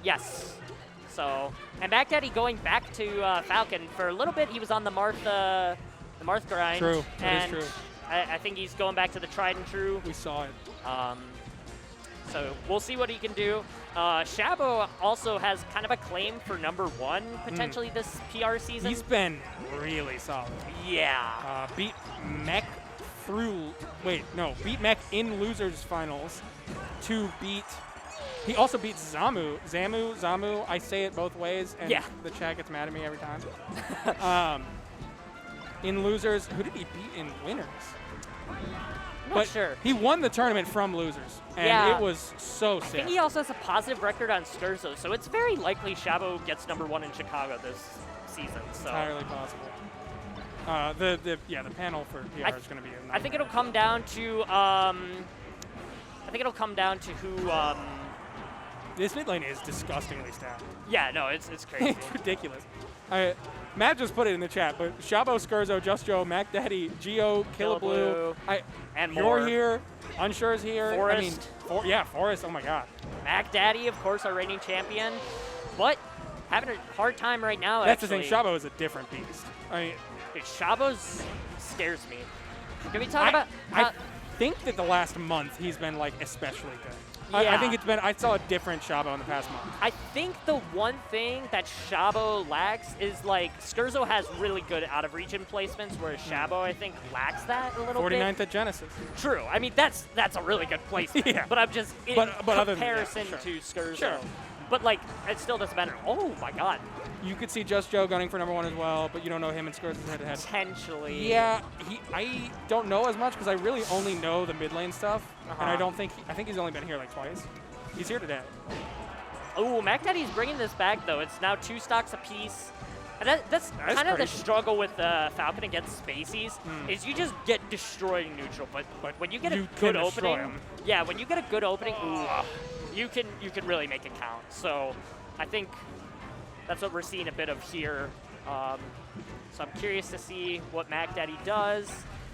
Yes. So, and macdaddy going back to Falcon for a little bit. He was on the Marth grind. True. That and is true. I think he's going back to the tried and true. We saw it. So we'll see what he can do. Shabo also has kind of a claim for #1 potentially this PR season. He's been really solid. Yeah. Beat Mech beat Mech in losers finals to beat. He also beat Zamu. I say it both ways, and the chat gets mad at me every time. In losers, who did he beat in winners? Not sure. He won the tournament from losers, and it was so sick. I think he also has a positive record on Sturzo, so it's very likely Shabo gets #1 in Chicago this season. So entirely possible. The panel for PR is going to be. I think it'll come down to. Who. This mid lane is disgustingly stacked. Yeah, no, it's crazy. It's ridiculous. Matt just put it in the chat, but Shabo, Skurzo, Just Joe, macdaddy, Geo, Killablue, and more. You're here, Unsure's here. Forrest. I mean, Forrest, oh my god. macdaddy, of course, our reigning champion, but having a hard time right now, That's the thing, Shabo is a different beast. Dude, Shabo's scares me. Can we talk about... I think that the last month he's been, like, especially good. Yeah. I think it's been, I saw a different Shabo in the past month. I think the one thing that Shabo lacks is, like, Skurzo has really good out-of-region placements, whereas Shabo, I think, lacks that a little 49th bit. at Genesis. True. I mean, that's a really good placement. Yeah. But I'm just, in comparison to Skurzo. Sure. But, like, it still doesn't matter. Oh, my God. You could see Just Joe gunning for #1 as well, but you don't know him and Skurzo's head-to-head. Potentially. Yeah, I don't know as much because I really only know the mid lane stuff, and I don't think, I think he's only been here like twice. He's here today. Oh, macdaddy's bringing this back, though. It's now 2 stocks apiece. And that's kind of the struggle with Falcon against Spaceys, is you just get destroyed in neutral. But when you get a good opening, when you get a good opening, you can really make it count. So I think that's what we're seeing a bit of here. So I'm curious to see what macdaddy does.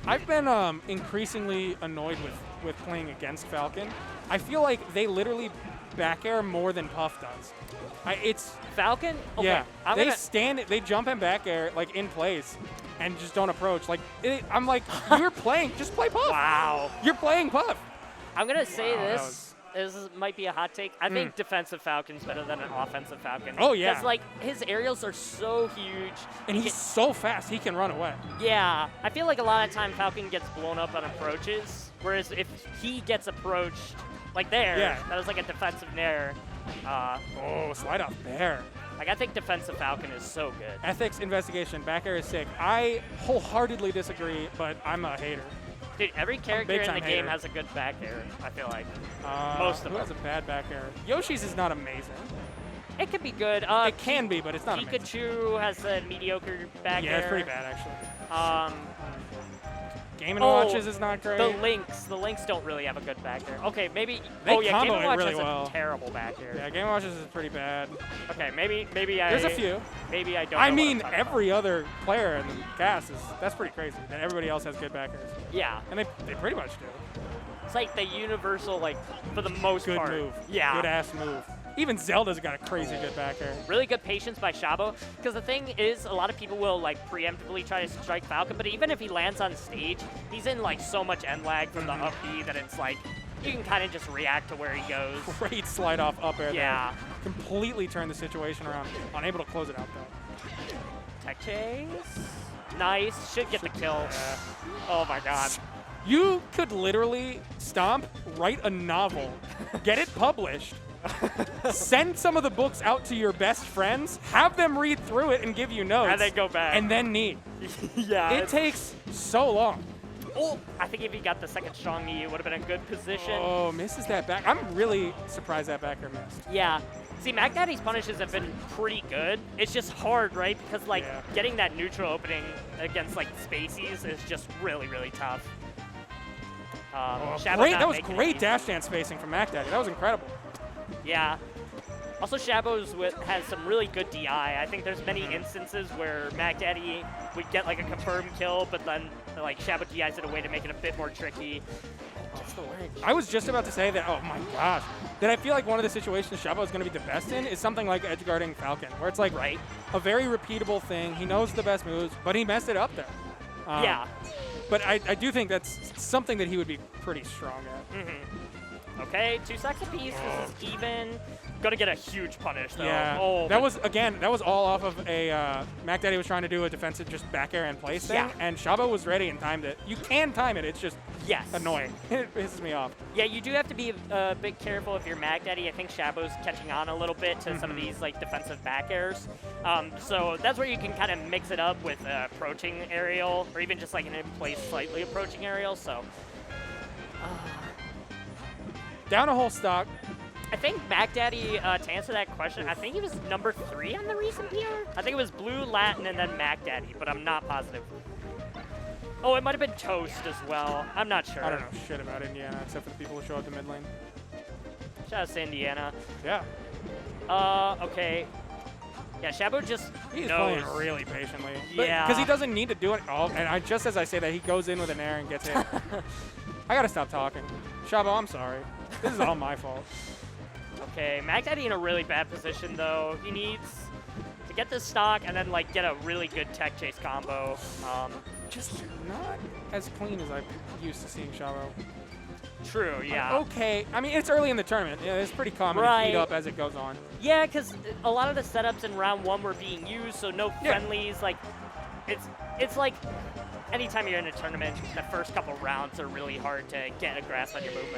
I've been increasingly annoyed with playing against Falcon. I feel like they literally back air more than Puff does. It's Falcon? Okay, yeah, they jump in back air like in place and just don't approach. Like I'm like, you're playing, just play Puff. Wow. You're playing Puff. I'm gonna say this might be a hot take. I think defensive Falcon's better than an offensive Falcon. Oh, yeah. Because, like, his aerials are so huge. And he's so fast, he can run away. Yeah. I feel like a lot of time Falcon gets blown up on approaches, whereas if he gets approached, like there, that was like a defensive nair. Slide off there. Like, I think defensive Falcon is so good. Ethics investigation, back air is sick. I wholeheartedly disagree, but I'm a hater. Dude, every character in the game has a good back air, I feel like. Most of them. Who has a bad back air? Yoshi's is not amazing. It could be good. It can be, but it's not amazing. Pikachu has a mediocre back air. Yeah, it's pretty bad, actually. Game & Watches is not great. The Lynx don't really have a good back air. Okay, maybe. They Game combo & Watch really has well. a terrible back air. Yeah, Game & Watches is pretty bad. Okay, maybe I. There's a few. Maybe I don't. I mean, every other player in the cast that's pretty crazy. And everybody else has good back airs. Yeah. And they pretty much do. It's like the universal, like, for the most part. Good move. Yeah. Good ass move. Even Zelda's got a crazy good back air. Really good patience by Shabo, because the thing is, a lot of people will like preemptively try to strike Falcon, but even if he lands on stage, he's in like so much end lag from the up B that it's like, you can kind of just react to where he goes. Great slide off up air there. Completely turned the situation around. Unable to close it out though. Tech chase. Nice. Should get the kill. Yeah. Oh my god. You could literally stomp, write a novel, get it published, send some of the books out to your best friends, have them read through it and give you notes. And then go back. And then knee. Yeah. It takes so long. Oh, I think if he got the second strong knee, it would have been a good position. Oh, misses that back. I'm really surprised that back air missed. Yeah. See, macdaddy's punishes have been pretty good. It's just hard, right? Because, like, getting that neutral opening against, like, Spaceys is just really, really tough. That was great dash dance spacing from macdaddy. That was incredible. Yeah. Also, Shabo's has some really good DI. I think there's many instances where macdaddy would get like a confirmed kill, but then like Shabo DIs it away to make it a bit more tricky. Gets the ledge. I was just about to say that, oh my gosh, that I feel like one of the situations Shabo is going to be the best in is something like edge guarding Falcon, where it's like a very repeatable thing. He knows the best moves, but he messed it up there. Yeah. But I do think that's something that he would be pretty strong at. Okay, 2 stocks apiece. This is even. Gonna get a huge punish though. Yeah. Oh, that was all off of a macdaddy was trying to do a defensive just back air and place thing, and Shabo was ready and timed it. You can time it. It's just annoying. It pisses me off. Yeah, you do have to be a bit careful if you're macdaddy. I think Shabo's catching on a little bit to some of these like defensive back airs. So that's where you can kind of mix it up with approaching aerial, or even just like an in-place slightly approaching aerial. So down a whole stock. I think macdaddy, to answer that question, I think he was number 3 on the recent PR. I think it was Blue, Latin, and then macdaddy, but I'm not positive. Oh, it might have been Toast as well. I'm not sure. I don't know shit about Indiana except for the people who show up to mid lane. Shout out to Indiana. Yeah. Okay. Yeah, Shabo just He's knows. playing really patiently. Yeah. Because he doesn't need to do it all. And just as I say that, he goes in with an air and gets hit. I gotta stop talking. Shabo, I'm sorry. This is all my fault. Okay, macdaddy in a really bad position though. He needs to get this stock and then like get a really good tech chase combo. Just not as clean as I'm used to seeing Shabo. True, yeah. Okay, I mean, it's early in the tournament. Yeah, it's pretty common to heat up as it goes on. Yeah, because a lot of the setups in round 1 were being used, so no friendlies. Like, it's like anytime you're in a tournament, the first couple rounds are really hard to get a grasp on your movement.